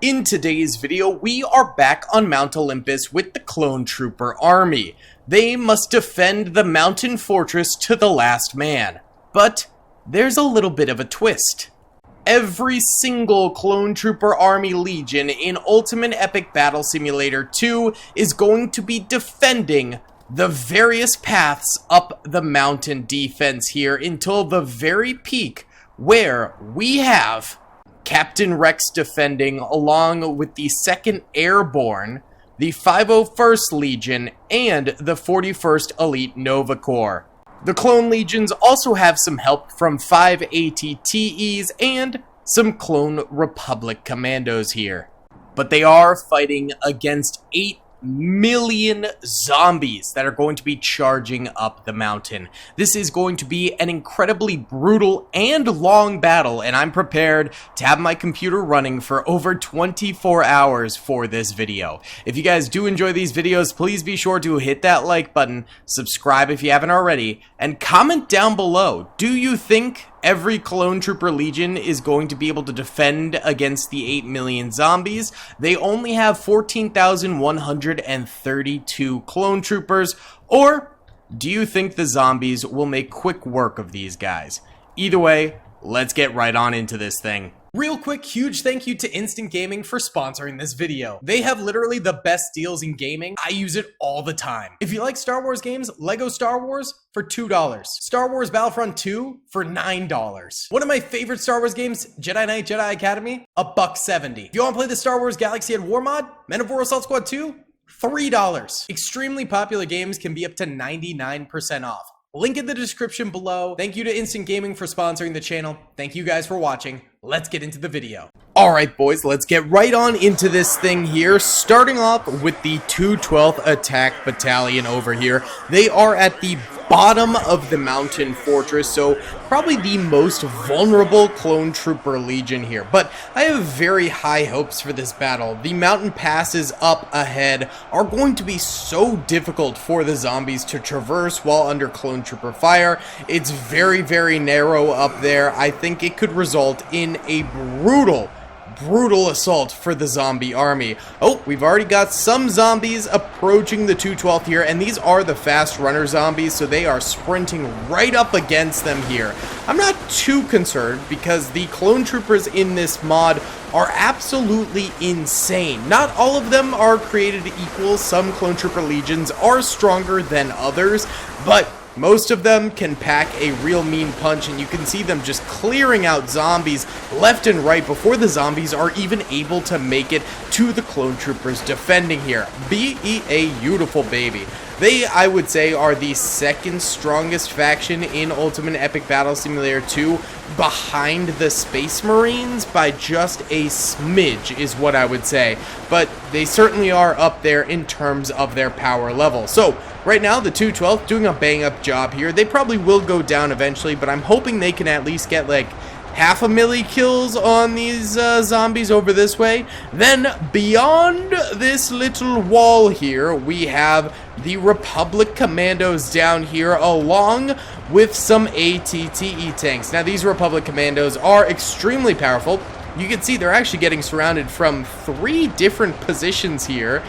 In today's video, we are back on Mount Olympus with the Clone Trooper Army. They must defend the mountain fortress to the last man. But there's a little bit of a twist. Every single Clone Trooper Army Legion in Ultimate Epic Battle Simulator 2 is going to be defending the various paths up the mountain defense here until the very peak, where we have Captain Rex defending along with the 2nd Airborne, the 501st Legion, and the 41st Elite Nova Corps. The Clone Legions also have some help from 5 ATTEs and some Clone Republic Commandos here. But they are fighting against 8 million zombies that are going to be charging up the mountain. This is going to be an incredibly brutal and long battle, and I'm prepared to have my computer running for over 24 hours for this video. If you guys do enjoy these videos, please be sure to hit that like button, subscribe if you haven't already, and comment down below. Do you think every Clone Trooper Legion is going to be able to defend against the 8 million zombies? They only have 14,132 Clone Troopers, or do you think the zombies will make quick work of these guys? Either way, let's get right on into this thing. Real quick, huge thank you to Instant Gaming for sponsoring this video. They have literally the best deals in gaming. I use it all the time. If you like Star Wars games, Lego Star Wars for $2. Star Wars Battlefront 2 for $9. One of my favorite Star Wars games, Jedi Knight Jedi Academy, $1.70. If you want to play the Star Wars Galaxy at War mod, Men of War Assault Squad 2, $3. Extremely popular games can be up to 99% off. Link in the description below. Thank you to Instant Gaming for sponsoring the channel. Thank you guys for watching. Let's get into the video. Alright boys, let's get right on into this thing here, starting off with the 212th Attack Battalion over here. They are at the bottom of the mountain fortress, so probably the most vulnerable Clone Trooper Legion here. But I have very high hopes for this battle. The mountain passes up ahead are going to be so difficult for the zombies to traverse while under Clone Trooper fire. It's very, very narrow up there. I think it could result in a brutal assault for the zombie army. Oh, we've already got some zombies approaching the 212th here, and these are the fast runner zombies, so they are sprinting right up against them here. I'm not too concerned because the Clone Troopers in this mod are absolutely insane. Not all of them are created equal. Some Clone Trooper Legions are stronger than others, but most of them can pack a real mean punch, and you can see them just clearing out zombies left and right before the zombies are even able to make it to the Clone Troopers defending here. Be a beautiful baby. They, I would say, are the second strongest faction in Ultimate Epic Battle Simulator 2, behind the Space Marines by just a smidge is what I would say. But they certainly are up there in terms of their power level. So right now, the 212th doing a bang-up job here. They probably will go down eventually, but I'm hoping they can at least get like half a milli kills on these zombies over this way. Then beyond this little wall here, we have the Republic Commandos down here along with some ATTE tanks. Now these Republic Commandos are extremely powerful. You can see they're actually getting surrounded from 3 different positions here.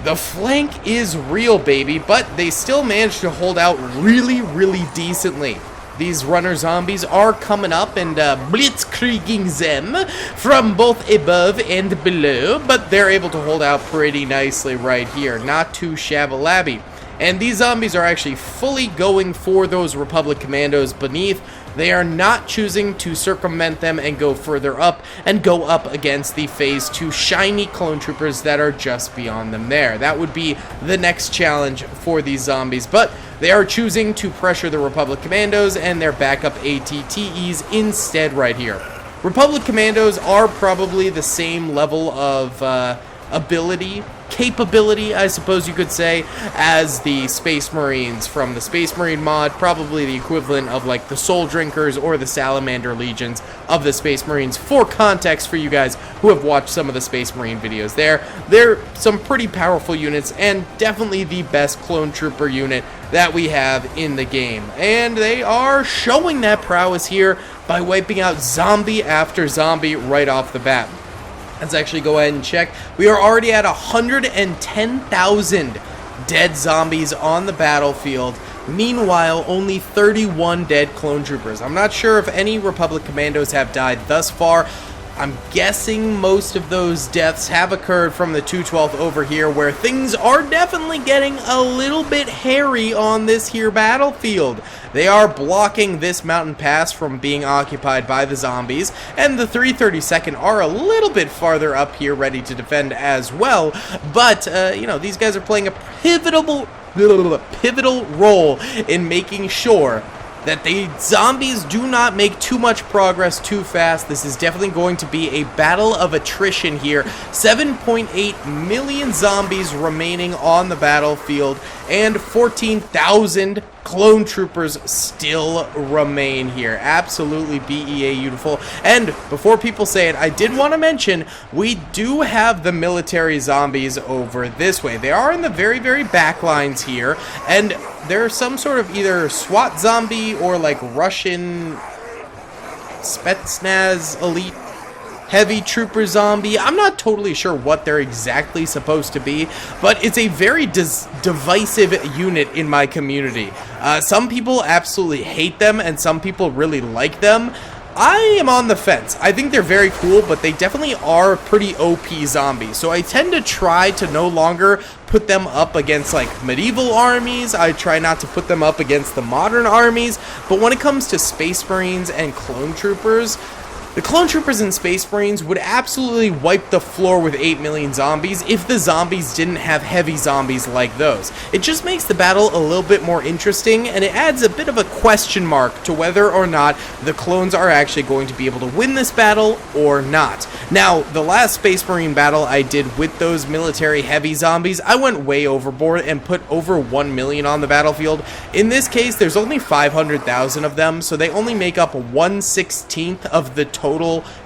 The flank is real, baby, but they still manage to hold out really decently. These runner zombies are coming up and blitzkrieging them from both above and below, but they're able to hold out pretty nicely right here. Not too shabby. And these zombies are actually fully going for those Republic Commandos beneath. They are not choosing to circumvent them and go further up and go up against the Phase 2 shiny Clone Troopers that are just beyond them there. That would be the next challenge for these zombies, but they are choosing to pressure the Republic Commandos and their backup ATTEs instead right here. Republic Commandos are probably the same level of capability, I suppose you could say, as the Space Marines from the Space Marine mod, probably the equivalent of like the Soul Drinkers or the Salamander Legions of the Space Marines. For context for you guys who have watched some of the Space Marine videos, they're some pretty powerful units and definitely the best Clone Trooper unit that we have in the game. And they are showing that prowess here by wiping out zombie after zombie right off the bat. Let's actually go ahead and check. We are already at 110,000 dead zombies on the battlefield. Meanwhile, only 31 dead clone troopers. I'm not sure if any Republic commandos have died thus far. I'm guessing most of those deaths have occurred from the 212th over here, where things are definitely getting a little bit hairy on this here battlefield. They are blocking this mountain pass from being occupied by the zombies, and the 332nd are a little bit farther up here ready to defend as well. But, you know, these guys are playing a pivotal role in making sure that the zombies do not make too much progress too fast. This is definitely going to be a battle of attrition here. 7.8 million zombies remaining on the battlefield, and 14,000 clone troopers still remain here. Absolutely BEA beautiful. And before people say it, I did want to mention we do have the military zombies over this way. They are in the very, very back lines here, and there's some sort of either SWAT zombie or like Russian Spetsnaz elite heavy trooper zombie. I'm not totally sure what they're exactly supposed to be, but it's a very divisive unit in my community. Some people absolutely hate them, and some people really like them. I am on the fence. I think they're very cool, but they definitely are pretty OP zombies. So I tend to try to no longer put them up against like medieval armies. I try not to put them up against the modern armies. But when it comes to Space Marines and clone troopers, the clone troopers and Space Marines would absolutely wipe the floor with 8 million zombies if the zombies didn't have heavy zombies like those. It just makes the battle a little bit more interesting, and it adds a bit of a question mark to whether or not the clones are actually going to be able to win this battle or not. Now, the last Space Marine battle I did with those military heavy zombies, I went way overboard and put over 1 million on the battlefield. In this case, there's only 500,000 of them, so they only make up 1/16 of the total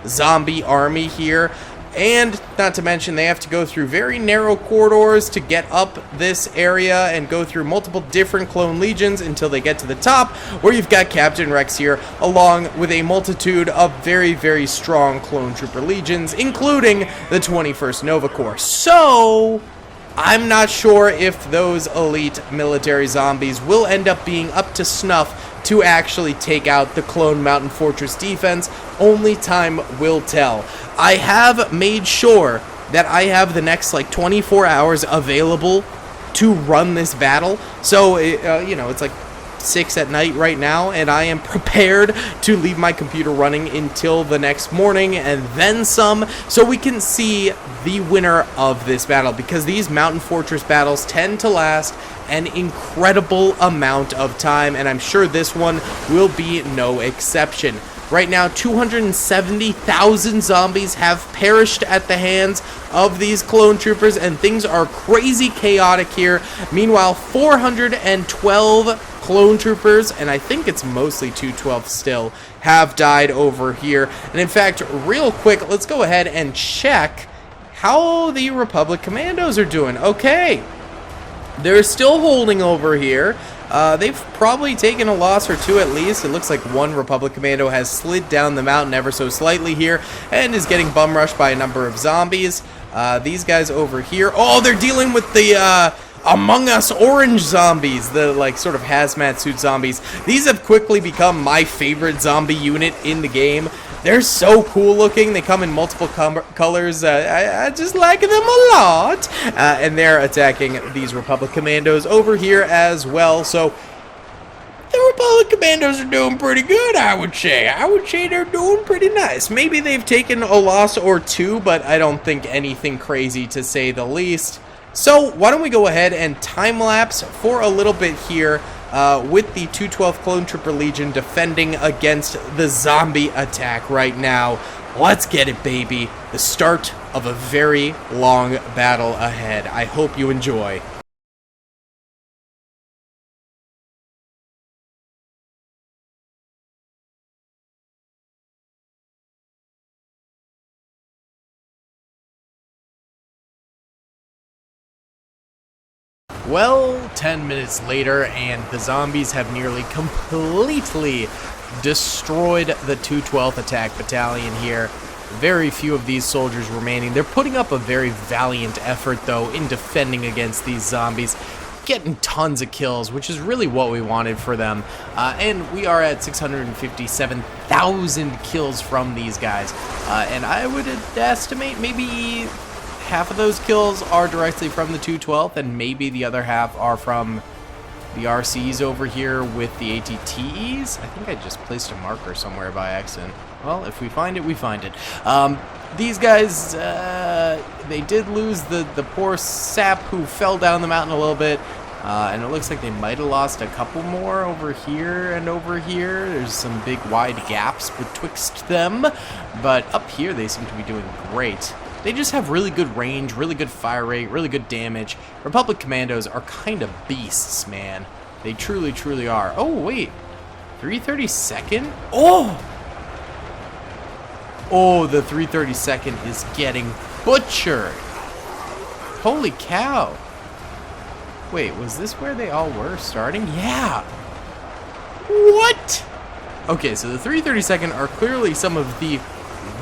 zombie army here. And not to mention, they have to go through very narrow corridors to get up this area and go through multiple different clone legions until they get to the top, where you've got Captain Rex here, along with a multitude of very, very strong clone trooper legions, including the 21st Nova Corps. So I'm not sure if those elite military zombies will end up being up to snuff to actually take out the Clone Mountain Fortress defense. Only time will tell. I have made sure that I have the next like 24 hours available to run this battle. So, you know, it's like 6 at night right now, and I am prepared to leave my computer running until the next morning and then some, so we can see the winner of this battle, because these Mountain Fortress battles tend to last an incredible amount of time, and I'm sure this one will be no exception. Right now, 270,000 zombies have perished at the hands of these clone troopers, and things are crazy chaotic here. Meanwhile, 412 clone troopers, and I think it's mostly 212 still, have died over here. And in fact, real quick, let's go ahead and check how the Republic Commandos are doing. Okay, they're still holding over here. They've probably taken a loss or two at least. It looks like one Republic Commando has slid down the mountain ever so slightly here and is getting bum rushed by a number of zombies. These guys over here, oh, they're dealing with the Among Us orange zombies, the like sort of hazmat suit zombies. These have quickly become my favorite zombie unit in the game. They're so cool looking. They come in multiple colors. I just like them a lot. And they're attacking these Republic Commandos over here as well. So the Republic Commandos are doing pretty good, I would say. I would say they're doing pretty nice. Maybe they've taken a loss or two, but I don't think anything crazy, to say the least. So why don't we go ahead and time-lapse for a little bit here with the 212th Clone Trooper Legion defending against the zombie attack right now. Let's get it, baby. The start of a very long battle ahead. I hope you enjoy. Well, 10 minutes later, and the zombies have nearly completely destroyed the 212th Attack Battalion here. Very few of these soldiers remaining. They're putting up a very valiant effort, though, in defending against these zombies. Getting tons of kills, which is really what we wanted for them. And we are at 657,000 kills from these guys. And I would estimate maybe half of those kills are directly from the 212, and maybe the other half are from the RCs over here with the ATTEs. I think I just placed a marker somewhere by accident. Well, if we find it, we find it. These guys, they did lose the poor sap who fell down the mountain a little bit. And it looks like they might have lost a couple more over here and over here. There's some big wide gaps betwixt them. But up here, they seem to be doing great. They just have really good range, really good fire rate, really good damage. Republic Commandos are kind of beasts, man. They truly, truly are. Oh, wait. 332nd? Oh! Oh, the 332nd is getting butchered. Holy cow. Wait, was this where they all were starting? Yeah. What? Okay, so the 332nd are clearly some of the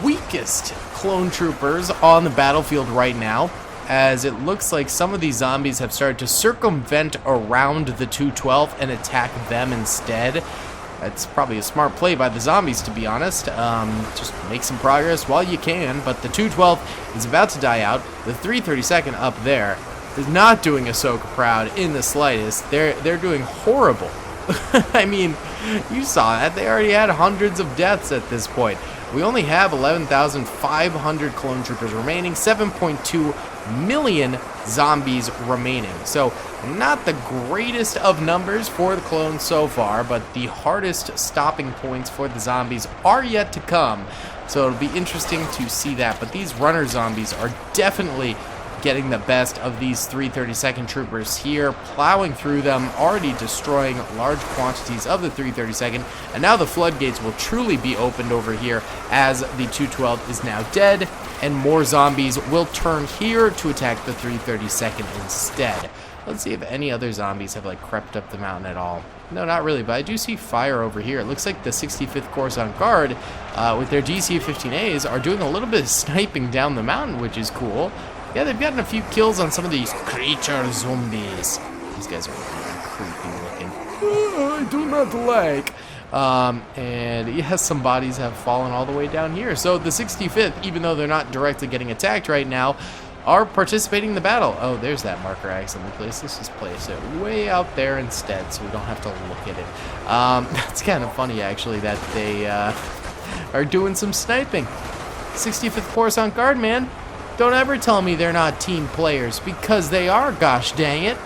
weakest clone troopers on the battlefield right now, as it looks like some of these zombies have started to circumvent around the 212 and attack them instead. That's probably a smart play by the zombies, to be honest. Just make some progress while you can, but the 212 is about to die out. The 332nd up there is not doing Ahsoka proud in the slightest. They're doing horrible. I mean, you saw that. They already had hundreds of deaths at this point. We only have 11,500 clone troopers remaining, 7.2 million zombies remaining. So, not the greatest of numbers for the clones so far, but the hardest stopping points for the zombies are yet to come. So it'll be interesting to see that. But these runner zombies are definitely getting the best of these 332nd troopers here, plowing through them, already destroying large quantities of the 332nd, and now the floodgates will truly be opened over here as the 212 is now dead, and more zombies will turn here to attack the 332nd instead. Let's see if any other zombies have like crept up the mountain at all. No, not really, but I do see fire over here. It looks like the 65th Coruscant Guard with their DC-15As are doing a little bit of sniping down the mountain, which is cool. Yeah, they've gotten a few kills on some of these creature zombies. These guys are really creepy looking. I do not like. And yes, some bodies have fallen all the way down here. So the 65th, even though they're not directly getting attacked right now, are participating in the battle. Oh, there's that marker I accidentally placed. Let's just place it way out there instead so we don't have to look at it. That's kind of funny, actually, that they are doing some sniping. 65th Coruscant Guard, man. Don't ever tell me they're not team players, because they are, gosh dang it.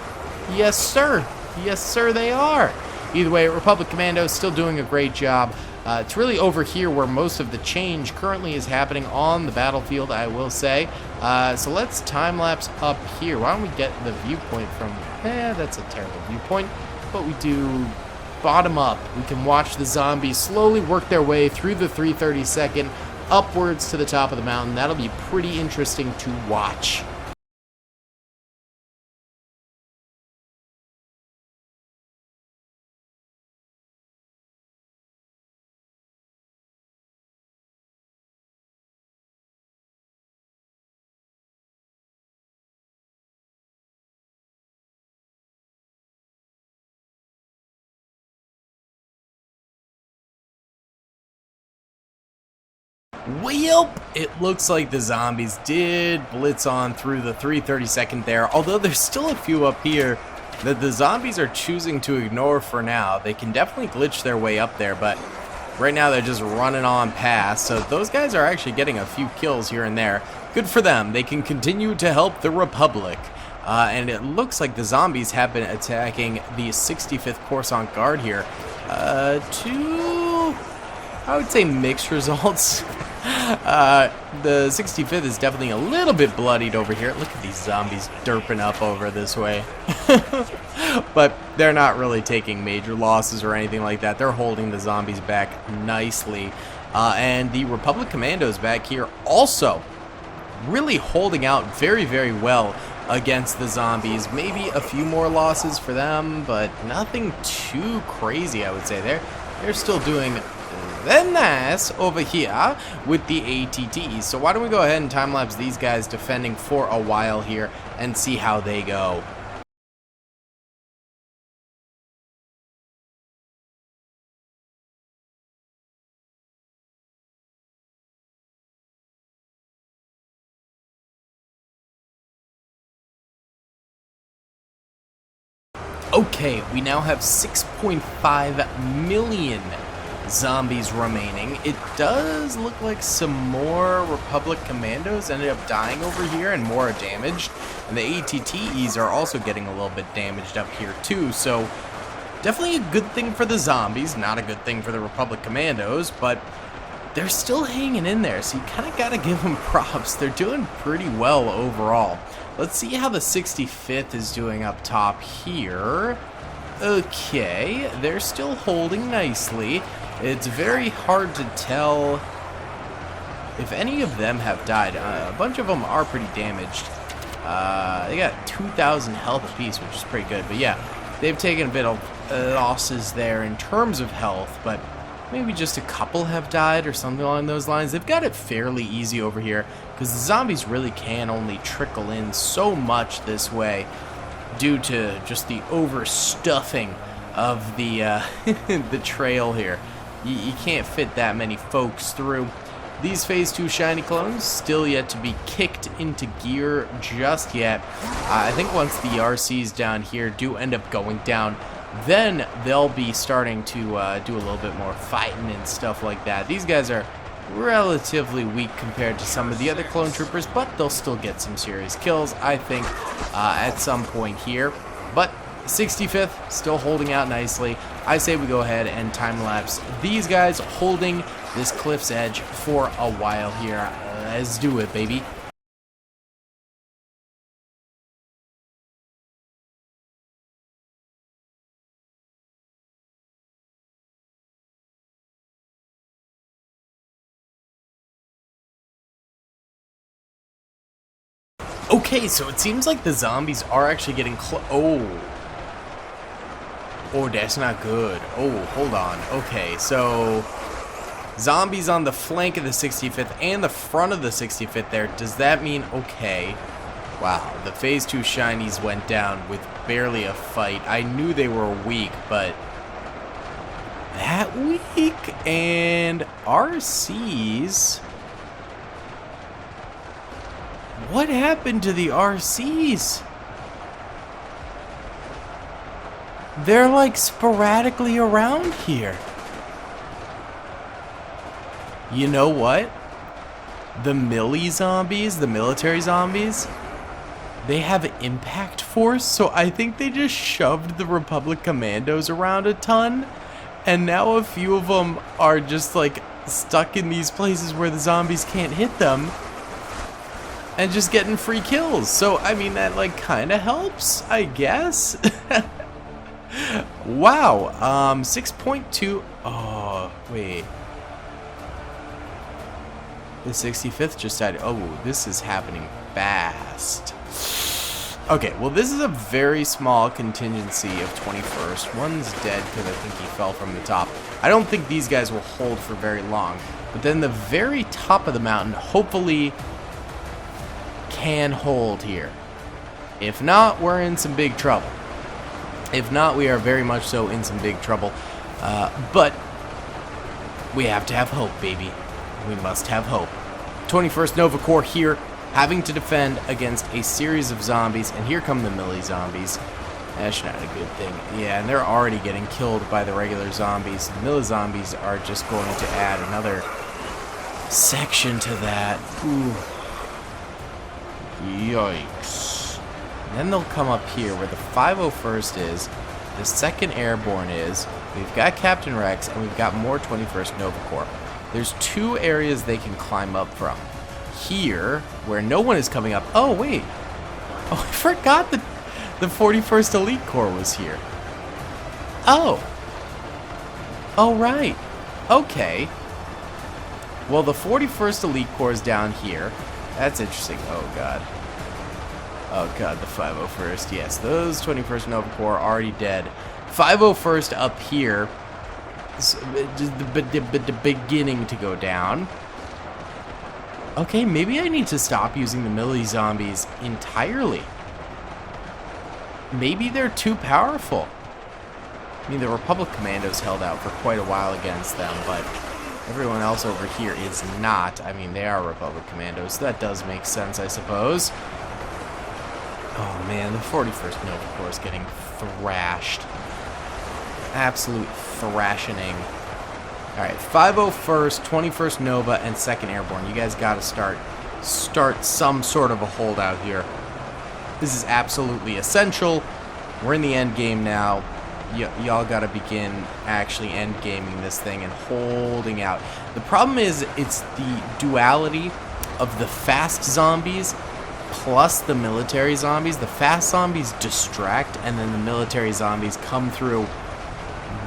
Yes, sir. Yes, sir, they are. Either way, Republic Commando is still doing a great job. It's really over here where most of the change currently is happening on the battlefield, I will say. So let's time-lapse up here. Why don't we get the viewpoint from... that's a terrible viewpoint. But we do bottom up. We can watch the zombies slowly work their way through the 332nd, upwards to the top of the mountain. That'll be pretty interesting to watch. Well, it looks like the zombies did blitz on through the 332nd there, although there's still a few up here that the zombies are choosing to ignore for now. They can definitely glitch their way up there, but right now they're just running on past, so those guys are actually getting a few kills here and there. Good for them. They can continue to help the Republic. And it looks like the zombies have been attacking the 65th Coruscant Guard here. I would say mixed results. The 65th is definitely a little bit bloodied over here. Look at these zombies derping up over this way. But they're not really taking major losses or anything like that. They're holding the zombies back nicely. And the Republic Commandos back here also really holding out very, very well against the zombies. Maybe a few more losses for them, but nothing too crazy, I would say. They're still doing Very nice over here with the ATTs. So why don't we go ahead and time-lapse these guys defending for a while here and see how they go. Okay, we now have 6.5 million zombies remaining. It does look like some more Republic commandos ended up dying over here and more are damaged. And the ATTEs are also getting a little bit damaged up here too. So definitely a good thing for the zombies, not a good thing for the Republic commandos, but they're still hanging in there. So you kind of got to give them props. They're doing pretty well overall. Let's see how the 65th is doing up top here. Okay, they're still holding nicely. It's very hard to tell if any of them have died. A bunch of them are pretty damaged. They got 2,000 health apiece, which is pretty good. But yeah, they've taken a bit of losses there in terms of health, but maybe just a couple have died or something along those lines. They've got it fairly easy over here because the zombies really can only trickle in so much this way due to just the overstuffing of the the trail here. You can't fit that many folks through. These Phase 2 shiny clones still yet to be kicked into gear just yet. I think once the RCs down here do end up going down, then they'll be starting to do a little bit more fighting and stuff like that. These guys are relatively weak compared to some of the other clone troopers, but they'll still get some serious kills, I think, at some point here. But 65th still holding out nicely. I say we go ahead and time-lapse these guys holding this cliff's edge for a while here. Let's do it, baby. Okay, so it seems like the zombies are actually getting Oh, that's not good. Oh, hold on. Okay, so zombies on the flank of the 65th and the front of the 65th there. Does that mean, okay, wow, the Phase 2 shinies went down with barely a fight. I knew they were weak, but that weak? And RCs? What happened to the RCs? They're like sporadically around here. You know what? The melee zombies, the military zombies, they have impact force, so I think they just shoved the Republic commandos around a ton, and now a few of them are just like stuck in these places where the zombies can't hit them and just getting free kills. So I mean, that like kind of helps, I guess. Wow, 6.2. Oh, wait. The 65th just died. Oh, this is happening fast. Okay, well, this is a very small contingency of 21st. One's dead because I think he fell from the top. I don't think these guys will hold for very long. But then the very top of the mountain hopefully can hold here. If not, we're in some big trouble. If not, we are very much so in some big trouble. But we have to have hope, baby. We must have hope. 21st Nova Corps here, having to defend against a series of zombies. And here come the melee zombies. That's not a good thing. Yeah, and they're already getting killed by the regular zombies. The melee zombies are just going to add another section to that. Ooh. Yikes. Then they'll come up here where the 501st is, the 2nd Airborne is, we've got Captain Rex, and we've got more 21st Nova Corps. There's 2 areas they can climb up from. Here, where no one is coming up. Oh, wait. Oh, I forgot that the 41st Elite Corps was here. Oh. Oh, right. Okay. Well, the 41st Elite Corps is down here. That's interesting. Oh, God. Oh, God, the 501st. Yes, those 21st Nova Corps are already dead. 501st up here. the beginning to go down. Okay, maybe I need to stop using the melee zombies entirely. Maybe they're too powerful. I mean, the Republic Commandos held out for quite a while against them, but everyone else over here is not. I mean, they are Republic Commandos, so that does make sense, I suppose. Oh man, the 41st Nova Corps is getting thrashed. Absolute thrashing. Alright, 501st, 21st Nova, and 2nd Airborne. You guys gotta start some sort of a holdout here. This is absolutely essential. We're in the end game now. Y'all gotta begin actually end gaming this thing and holding out. The problem is it's the duality of the fast zombies plus the military zombies. The fast zombies distract, and then the military zombies come through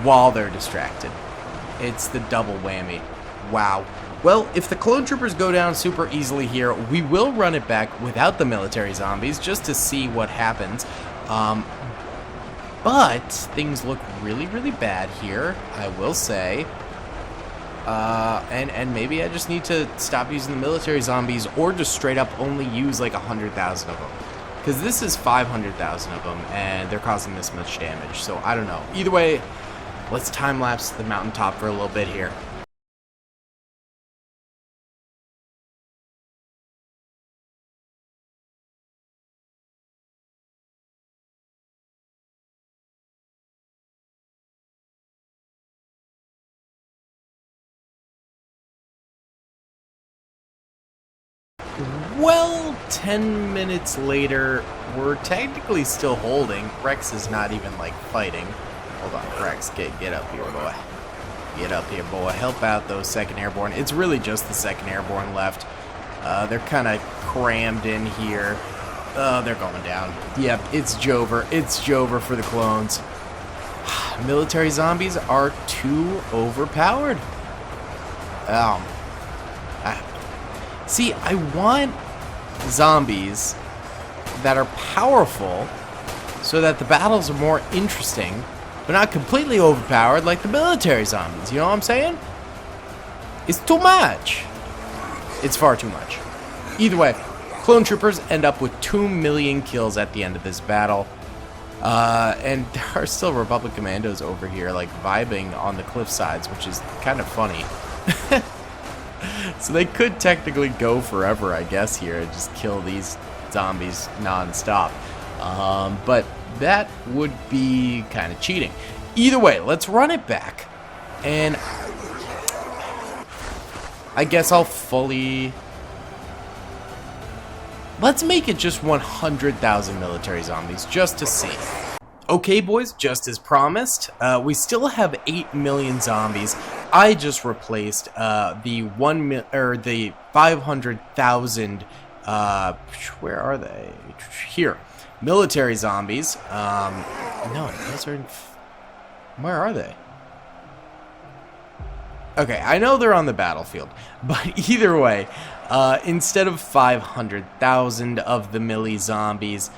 while they're distracted. It's the double whammy. Wow. Well, if the clone troopers go down super easily here, we will run it back without the military zombies just to see what happens. But things look really, really bad here, I will say. And maybe I just need to stop using the military zombies or just straight up only use like 100,000 of them. Because this is 500,000 of them and they're causing this much damage. So I don't know. Either way, let's time-lapse the mountaintop for a little bit here. Well, 10 minutes later, we're technically still holding. Rex is not even, like, fighting. Hold on, Rex, get up here, boy. Get up here, boy. Help out those 2nd Airborne. It's really just the 2nd Airborne left. They're kind of crammed in here. They're going down. Yep, it's Jover. It's Jover for the clones. Military zombies are too overpowered. See, I want zombies that are powerful so that the battles are more interesting, but not completely overpowered like the military zombies. You know what I'm saying? It's too much. It's far too much. Either way, clone troopers end up with 2 million kills at the end of this battle. And there are still Republic Commandos over here, like, vibing on the cliff sides, which is kind of funny. So they could technically go forever, I guess, here and just kill these zombies non-stop. But that would be kind of cheating. Either way, let's run it back. And I guess I'll fully... Let's make it just 100,000 military zombies, just to see. Okay, boys, just as promised, we still have 8 million zombies. I just replaced the 500,000. Where are they? Here, military zombies. No, those are. Where are they? Okay, I know they're on the battlefield, but either way, instead of 500,000 of the melee zombies,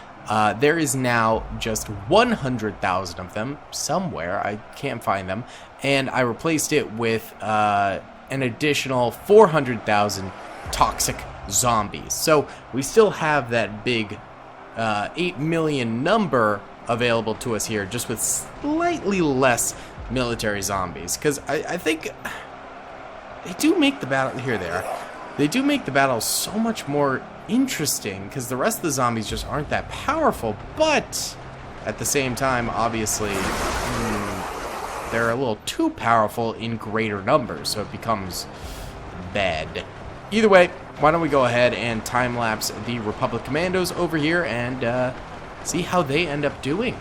there is now just 100,000 of them somewhere. I can't find them. And I replaced it with an additional 400,000 toxic zombies. So we still have that big 8 million number available to us here, just with slightly less military zombies. Because I think they do make the battle... Here they are. They do make the battle so much more interesting, because the rest of the zombies just aren't that powerful, but at the same time, obviously, they're a little too powerful in greater numbers, so it becomes bad. Either way, why don't we go ahead and time-lapse the Republic Commandos over here and see how they end up doing.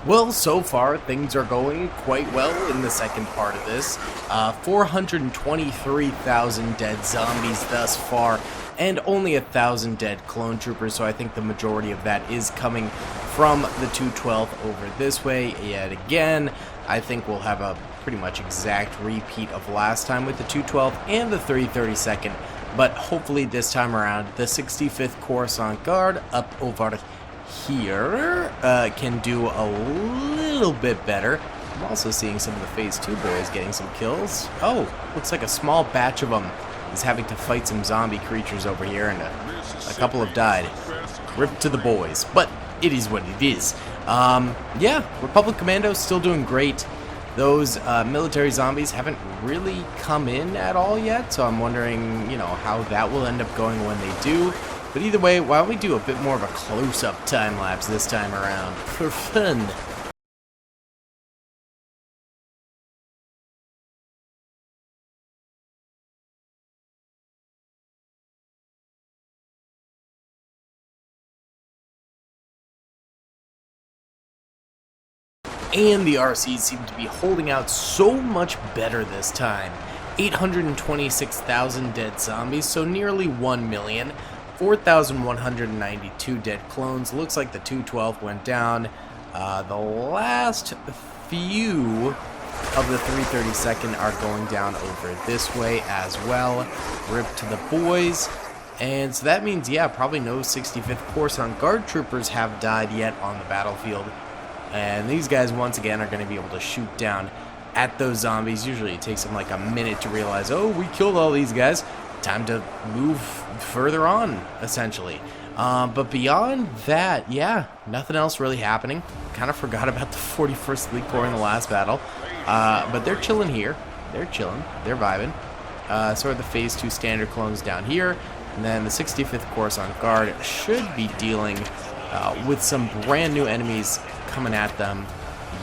Well, so far, things are going quite well in the second part of this. 423,000 dead zombies thus far, and only 1,000 dead clone troopers, so I think the majority of that is coming from the 212th over this way. Yet again, I think we'll have a pretty much exact repeat of last time with the 212th and the 332nd, but hopefully this time around, the 65th Coruscant Guard up over here can do a little bit better. I'm also seeing some of the Phase 2 boys getting some kills. Oh, looks like a small batch of them is having to fight some zombie creatures over here, and a couple have died. Rip to the boys, but it is what it is. Yeah, Republic Commandos still doing great. Those military zombies haven't really come in at all yet, so I'm wondering, you know, how that will end up going when they do. But either way, why don't we do a bit more of a close-up time-lapse this time around for fun? And the RCs seem to be holding out so much better this time. 826,000 dead zombies, so nearly 1 million. 4,192 dead clones. Looks like the 212 went down. The last few of the 332nd are going down over this way as well. Rip to the boys. And so that means, yeah, probably no 65th Coruscant Guard troopers have died yet on the battlefield. And these guys, once again, are going to be able to shoot down at those zombies. Usually it takes them like a minute to realize, oh, we killed all these guys. Time to move further on, essentially. But beyond that, yeah, nothing else really happening. Kind of forgot about the 41st Fleet Corps in the last battle. But they're chilling here. They're chilling. They're vibing. So are the Phase 2 standard clones down here. And then the 65th Coruscant Guard should be dealing with some brand new enemies coming at them.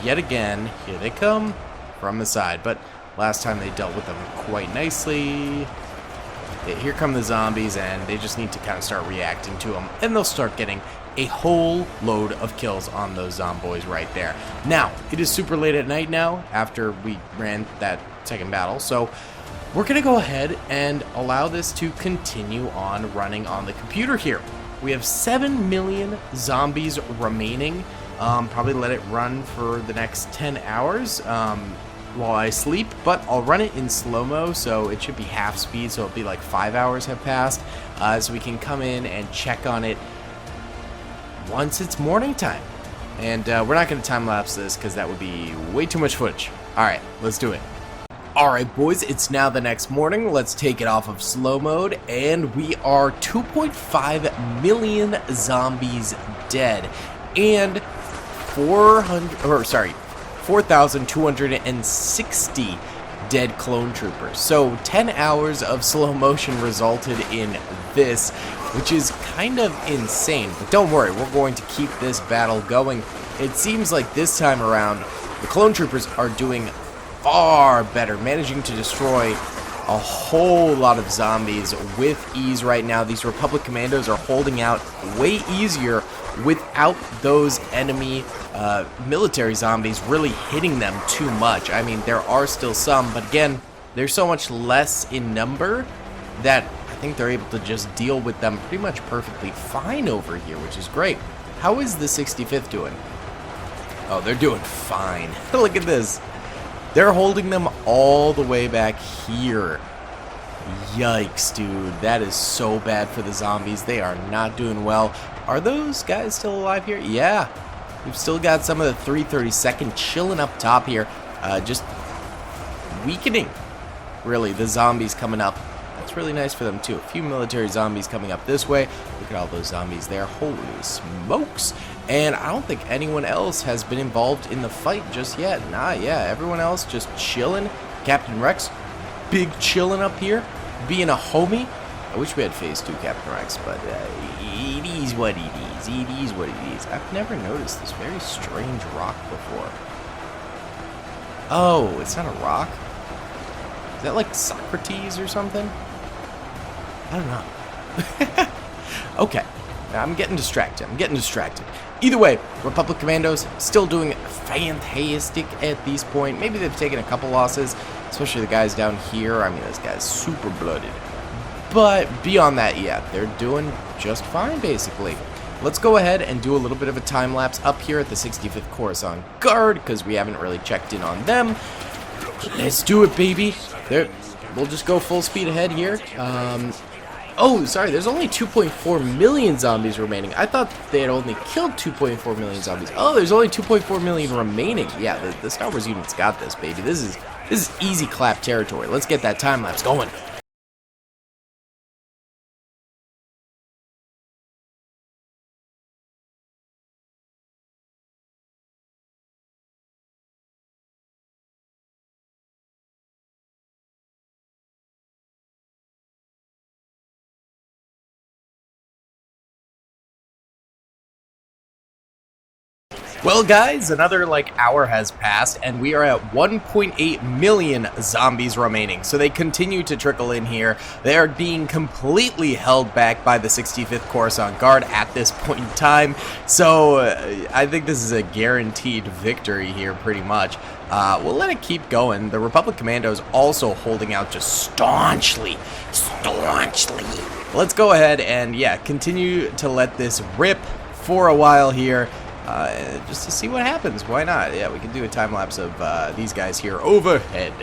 Yet again, here they come from the side. But last time they dealt with them quite nicely. Here come the zombies, and they just need to kind of start reacting to them, and they'll start getting a whole load of kills on those zomboys right there. Now, it is super late at night now, after we ran that second battle, so we're going to go ahead and allow this to continue on running on the computer here. We have 7 million zombies remaining. Probably let it run for the next 10 hours. While I sleep, but I'll run it in slow-mo, so it should be half speed, so it'll be like 5 hours have passed, so we can come in and check on it once it's morning time. And we're not going to time-lapse this, because that would be way too much footage. Alright, let's do it. Alright boys, it's now the next morning. Let's take it off of slow mode, and we are 2.5 million zombies dead, and 4,260 dead clone troopers. So 10 hours of slow motion resulted in this, which is kind of insane. But don't worry, we're going to keep this battle going. It seems like this time around, the clone troopers are doing far better, managing to destroy a whole lot of zombies with ease right now. These Republic Commandos are holding out way easier without those enemy military zombies really hitting them too much. I mean, there are still some, but again, they're so much less in number that I think they're able to just deal with them pretty much perfectly fine over here, which is great. How is the 65th doing? Oh, they're doing fine. Look at this. They're holding them all the way back here. Yikes, dude. That is so bad for the zombies. They are not doing well. Are those guys still alive here? Yeah. We've still got some of the 332nd chilling up top here. Just weakening, really, the zombies coming up. That's really nice for them, too. A few military zombies coming up this way. Look at all those zombies there. Holy smokes. And I don't think anyone else has been involved in the fight just yet. Nah, yeah, everyone else just chilling. Captain Rex, big chilling up here, being a homie. I wish we had Phase 2 Captain Rex, but it is what it is. It is what it is. I've never noticed this very strange rock before. Oh, it's not a rock? Is that like Socrates or something? I don't know. Okay. I'm getting distracted. Either way, Republic Commandos still doing fantastic at this point. Maybe they've taken a couple losses, especially the guys down here. I mean, this guy's super blooded. But beyond that, yeah, they're doing just fine, basically. Let's go ahead and do a little bit of a time lapse up here at the 65th Coruscant Guard, because we haven't really checked in on them. Let's do it, baby. We'll just go full speed ahead here. Oh, sorry, there's only 2.4 million zombies remaining. I thought they had only killed 2.4 million zombies. Oh, there's only 2.4 million remaining. Yeah, the Star Wars unit's got this, baby. This is easy clap territory. Let's get that time lapse going. Well, guys, another hour has passed, and we are at 1.8 million zombies remaining. So they continue to trickle in here. They are being completely held back by the 65th Coruscant Guard at this point in time. So I think this is a guaranteed victory here, pretty much. We'll let it keep going. The Republic Commandos also holding out just staunchly. Let's go ahead and, yeah, continue to let this rip for a while here. Just to see what happens. Why not? Yeah, we can do a time lapse of these guys here overhead.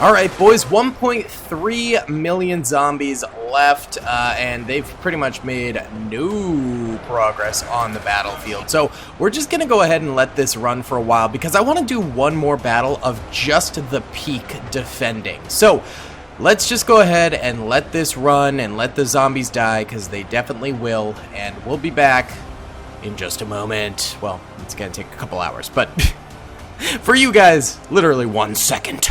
Alright, boys, 1.3 million zombies left, and they've pretty much made no progress on the battlefield. So we're just going to go ahead and let this run for a while, because I want to do one more battle of just the peak defending. So let's just go ahead and let this run and let the zombies die, because they definitely will, and we'll be back in just a moment. Well, it's going to take a couple hours, but for you guys, literally 1 second.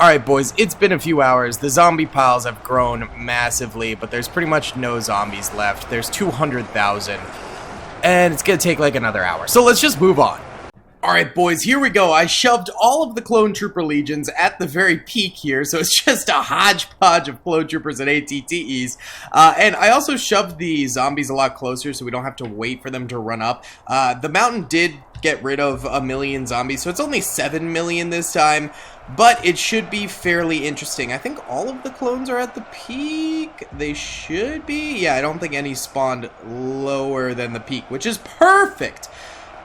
Alright, boys, it's been a few hours. The zombie piles have grown massively, but there's pretty much no zombies left. There's 200,000, and it's gonna take another hour. So let's just move on. Alright, boys, here we go. I shoved all of the clone trooper legions at the very peak here, so it's just a hodgepodge of clone troopers and ATTEs. And I also shoved the zombies a lot closer so we don't have to wait for them to run up. The mountain did get rid of 1 million zombies, so it's only 7 million this time. But it should be fairly interesting. I think all of the clones are at the peak. They should be. Yeah, I don't think any spawned lower than the peak, which is perfect.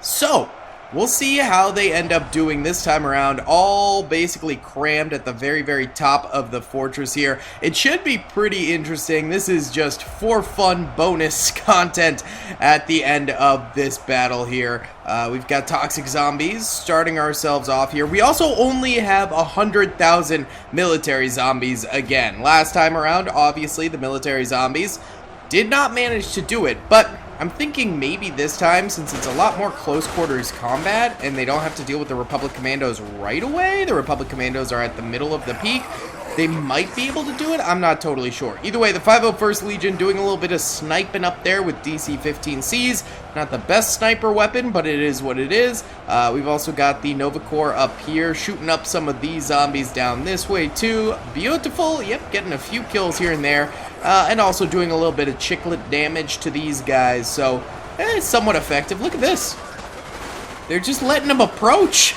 So we'll see how they end up doing this time around, all basically crammed at the very, very top of the fortress here. It should be pretty interesting. This is just for fun bonus content at the end of this battle here. We've got toxic zombies starting ourselves off here. We also only have 100,000 military zombies again. Last time around, obviously, the military zombies did not manage to do it, but I'm thinking maybe this time, since it's a lot more close quarters combat and they don't have to deal with the Republic Commandos right away, the Republic Commandos are at the middle of the peak, they might be able to do it. I'm not totally sure. Either way, the 501st Legion doing a little bit of sniping up there with DC-15Cs. Not the best sniper weapon, but it is what it is. We've also got the Nova Corps up here shooting up some of these zombies down this way too. Beautiful. Yep, getting a few kills here and there. And also doing a little bit of chiclet damage to these guys. So, it's somewhat effective. Look at this. They're just letting them approach.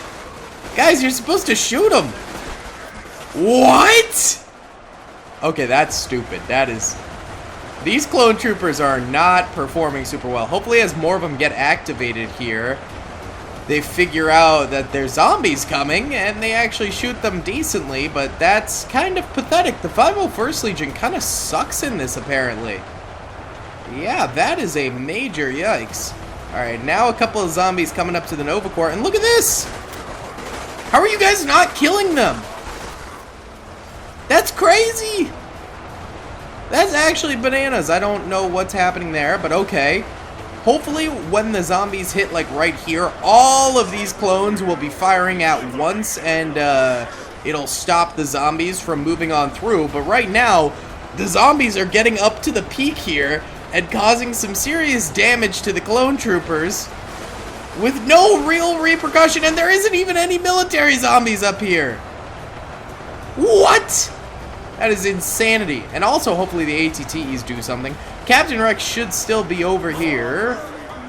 Guys, you're supposed to shoot them. What? Okay, that's stupid. That is... These clone troopers are not performing super well. Hopefully as more of them get activated here, they figure out that there's zombies coming and they actually shoot them decently, but that's kind of pathetic. The 501st Legion kind of sucks in this, apparently. Yeah, that is a major yikes. Alright, now a couple of zombies coming up to the Nova Corps, and look at this! How are you guys not killing them? That's crazy! That's actually bananas. I don't know what's happening there, but okay. Hopefully, when the zombies hit, like, right here, all of these clones will be firing at once, and, it'll stop the zombies from moving on through. But right now, the zombies are getting up to the peak here and causing some serious damage to the clone troopers with no real repercussion, and there isn't even any military zombies up here. What? That is insanity. And also, hopefully, the ATTEs do something. Captain Rex should still be over here.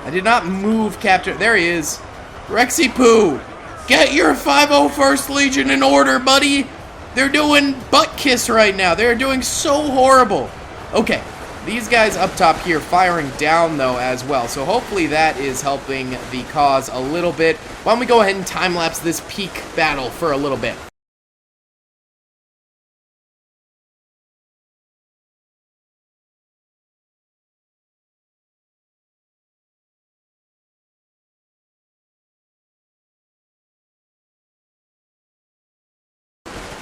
I did not move Captain... There he is. Rexy Poo, get your 501st Legion in order, buddy. They're doing butt kiss right now. They're doing so horrible. Okay, these guys up top here firing down, though, as well. So hopefully that is helping the cause a little bit. Why don't we go ahead and time-lapse this peak battle for a little bit.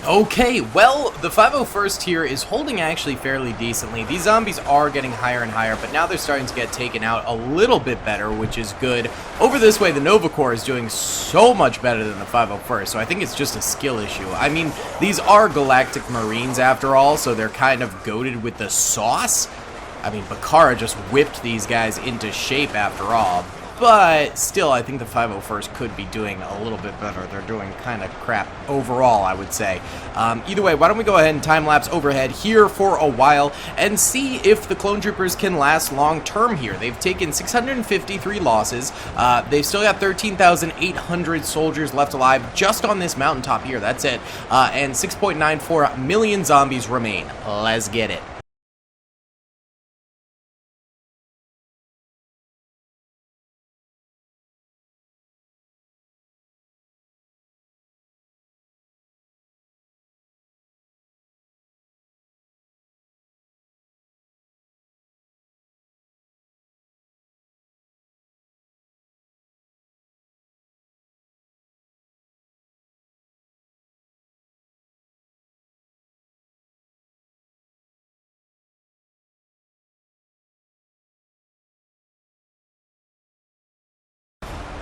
Okay, well, the 501st here is holding actually fairly decently. These zombies are getting higher and higher, but now they're starting to get taken out a little bit better, which is good. Over this way, the Nova Corps is doing so much better than the 501st, so I think it's just a skill issue. I mean, these are Galactic Marines after all, so they're kind of goated with the sauce. I mean, Bakara just whipped these guys into shape after all. But still, I think the 501st could be doing a little bit better. They're doing kind of crap overall, I would say. Either way, why don't we go ahead and time-lapse overhead here for a while and see if the clone troopers can last long-term here. They've taken 653 losses. They've still got 13,800 soldiers left alive just on this mountaintop here. That's it. And 6.94 million zombies remain. Let's get it.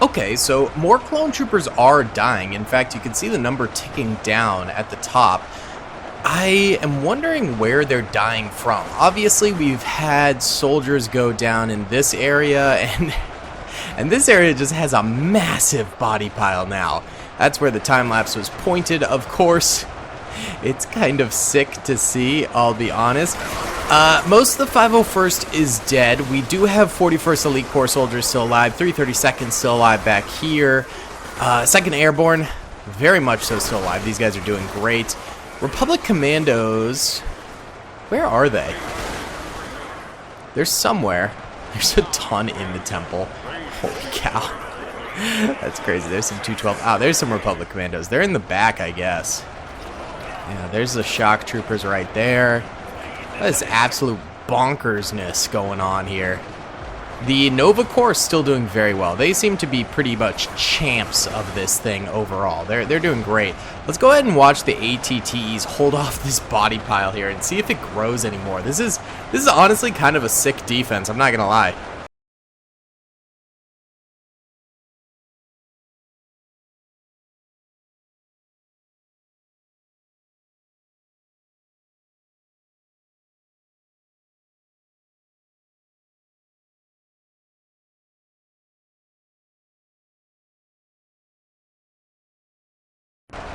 Okay, so more clone troopers are dying. In fact, you can see the number ticking down at the top. I am wondering where they're dying from. Obviously, we've had soldiers go down in this area, and this area just has a massive body pile now. That's where the time-lapse was pointed, of course. It's kind of sick to see, I'll be honest. Most of the 501st is dead. We do have 41st Elite Corps soldiers still alive, 332nd still alive back here. 2nd Airborne, very much so still alive. These guys are doing great. Republic Commandos, where are they? They're somewhere. There's a ton in the temple. Holy cow. That's crazy. There's some 212. Oh, there's some Republic Commandos. They're in the back, I guess. Yeah, there's the shock troopers right there. That is absolute bonkersness going on here. The Nova Corps is still doing very well. They seem to be pretty much champs of this thing overall. They're doing great. Let's go ahead and watch the ATTEs hold off this body pile here and see if it grows anymore. This is honestly kind of a sick defense, I'm not gonna lie.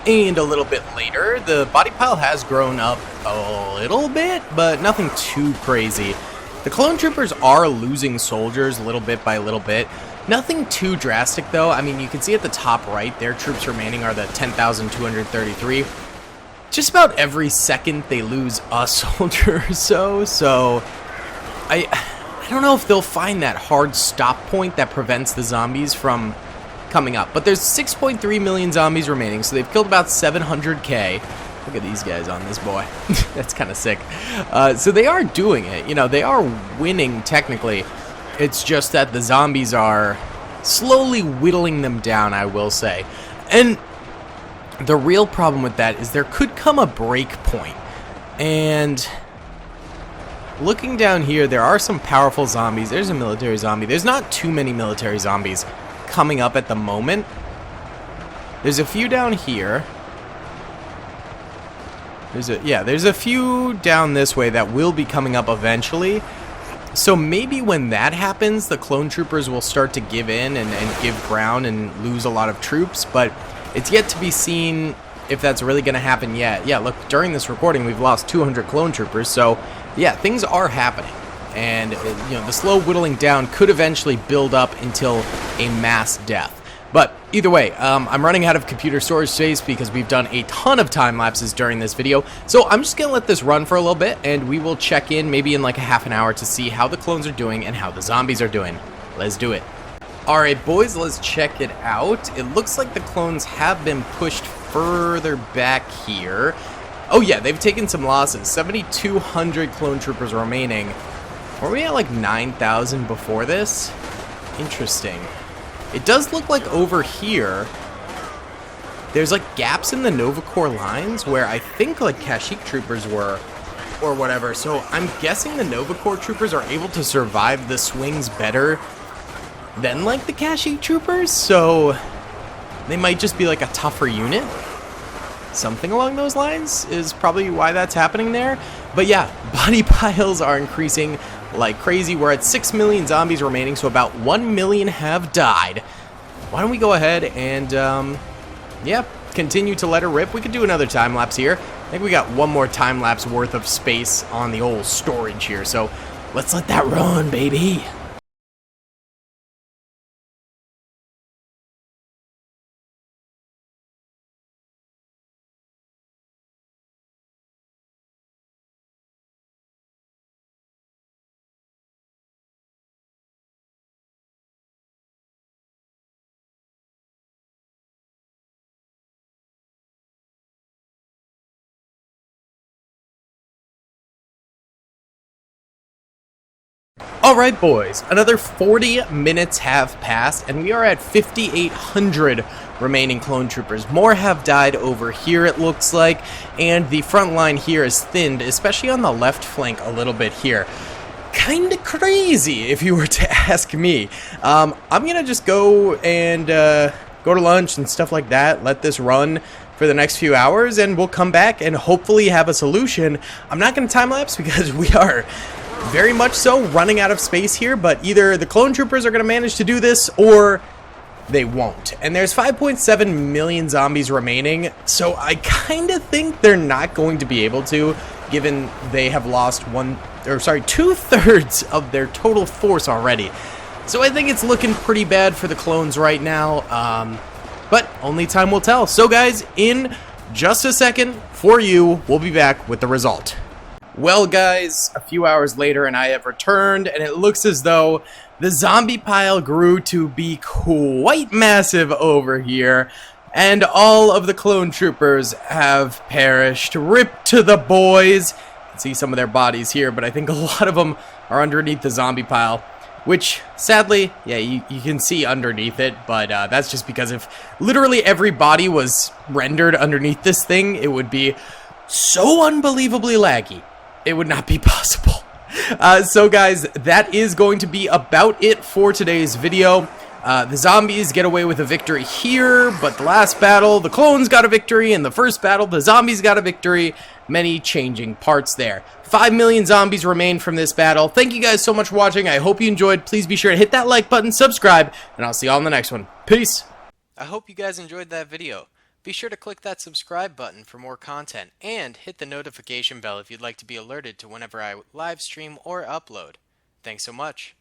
And a little bit later, the body pile has grown up a little bit, but nothing too crazy. The clone troopers are losing soldiers little bit by little bit. Nothing too drastic, though. I mean, you can see at the top right, their troops remaining are the 10,233. Just about every second they lose a soldier or so I don't know if they'll find that hard stop point that prevents the zombies from coming up. But there's 6.3 million zombies remaining, so they've killed about 700k. Look at these guys on this boy. That's kind of sick. So they are doing it. You know, they are winning technically. It's just that the zombies are slowly whittling them down, I will say. And the real problem with that is there could come a break point. And looking down here, there are some powerful zombies. There's a military zombie. There's not too many military zombies coming up at the moment. There's a few down here. There's a few down this way that will be coming up eventually. So maybe when that happens, the clone troopers will start to give in and give ground and lose a lot of troops, but it's yet to be seen if that's really going to happen yet. Yeah, look, during this recording, we've lost 200 clone troopers, so yeah, things are happening. And, you know, the slow whittling down could eventually build up until a mass death. But either way, I'm running out of computer storage space because we've done a ton of time lapses during this video. So I'm just going to let this run for a little bit, and we will check in maybe in like a half an hour to see how the clones are doing and how the zombies are doing. Let's do it. Alright boys, let's check it out. It looks like the clones have been pushed further back here. Oh yeah, they've taken some losses. 7,200 clone troopers remaining. Were we at like 9,000 before this? Interesting. It does look like over here, there's like gaps in the Nova Corps lines where I think like Kashyyyk troopers were or whatever. So I'm guessing the Nova Corps troopers are able to survive the swings better than like the Kashyyyk troopers. So they might just be like a tougher unit. Something along those lines is probably why that's happening there. But yeah, body piles are increasing like crazy. We're at 6 million zombies remaining, so about 1 million have died. Why don't we go ahead and, yeah, continue to let her rip. We could do another time lapse here. I think we got one more time lapse worth of space on the old storage here, so let's let that run, baby. Alright boys, another 40 minutes have passed and we are at 5,800 remaining clone troopers. More have died over here it looks like, and the front line here is thinned, especially on the left flank a little bit here. Kinda crazy if you were to ask me. I'm gonna just go and go to lunch and stuff like that, let this run for the next few hours, and we'll come back and hopefully have a solution. I'm not gonna time lapse because we are very much so running out of space here, but either the clone troopers are going to manage to do this or they won't. And there's 5.7 million zombies remaining, so I kind of think they're not going to be able to, given they have lost 2/3 of their total force already. So I think it's looking pretty bad for the clones right now, but only time will tell. So guys, in just a second for you, we'll be back with the result. Well guys, a few hours later and I have returned, and it looks as though the zombie pile grew to be quite massive over here, and all of the clone troopers have perished. Rip to the boys. You can see some of their bodies here, but I think a lot of them are underneath the zombie pile, which sadly, yeah, you can see underneath it, but that's just because if literally every body was rendered underneath this thing, it would be so unbelievably laggy. It would not be possible. So guys, that is going to be about it for today's video. The zombies get away with a victory here, but the last battle, the clones got a victory. In the first battle, the zombies got a victory. Many changing parts there. 5 million zombies remain from this battle. Thank you guys so much for watching. I hope you enjoyed. Please be sure to hit that like button, subscribe, and I'll see y'all in the next one. Peace. I hope you guys enjoyed that video. Be sure to click that subscribe button for more content, and hit the notification bell if you'd like to be alerted to whenever I live stream or upload. Thanks so much.